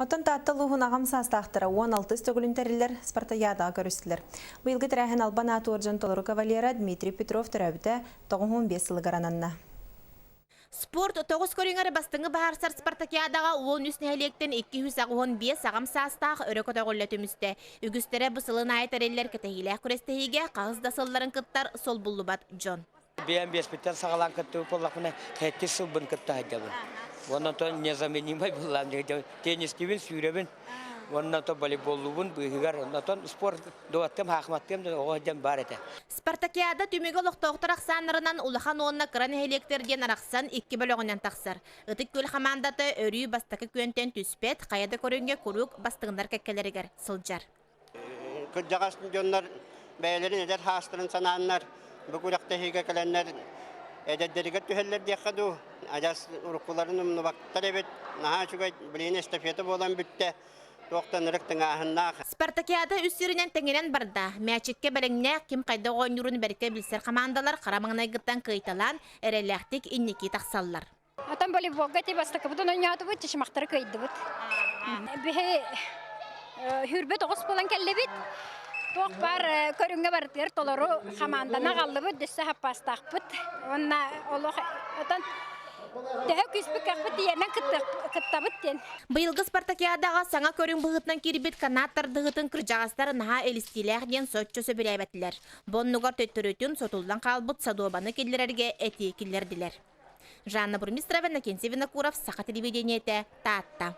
Оттон тааттылуғын ағам састақтыра 16 стөгілінтәрілер Спартакиадаға көрістілер. Бұйылғы тірәхін албан атуыржан толыры кавалера Дмитрий Петров түрәбіті 95 сылы гарананна. Спорт тоғыз көріңері бастыңы бағарсар Спартакиадаға 10 үсіне әлектен 215 ағам састақ өрі көтіғылы төмісті. Үгістері бұсылын айтарелер кәтегілі күрестігіге қағыздасыларын күттар сол бұллы бат Джон. Бейін беспеттен сағалан күтті ұпылақына қәтті сылбын күтті хайдабын. Оннан то незаменимай болам, теннис кебін сүйребін. Оннан то волейболлубын бұйығар. Оннан то спорт дуаттым, хақматтым, оғаден бар еті. Спартакиада түмегі олықтауқтар ақсанырынан улахан онына қыран электерден арақсан 2 бөлігінен тақсыр. Үтік көл хамандаты өрі бастақы көнтен түспет, қаяда көрінге көрук бастығындар кәккелерігер сылжар. Күрдіғасын жонлар бәйлерін әдер хастырын сананлар, бүкіріқті хейге кәләнлер әдәддерігер түхеллер дейқаду. Ажас ұрыққыларын ұмны бақтар әбет, наға жүгай білейін эстафеті болан бүтті. Спартакиада үссірінен тәңінен барда. Мәчікке бәріңне кім қайда ойнырын бәрке білсер қамандалар қарамаңнай ғыттан қайталан әреләқтік иннеки тақсаллар. Атам волейболға те бастықы бұдан ойнады бұд, тешімақтары көйді бұд. Бе хүрбет оғыз болан кәлі бұд. Тоқ бар көріңе бардыр толыру қамандана қалды бұд, дүсі хаппастақ бұд. Онна олық атан Бұйылғы Спартакиадаға саңа көрін бұғытнан керебет канаттар дұғытын кіржағастары наға әлістелерден сотчосы біләйбәтілер. Боннуғар төттірөтін сотулдан қалбыт садуабаны келдерерге әте келдерділер. Жанна Бурмистрова, Накенсевина Куров, Сақа телевидениеті, Таатта.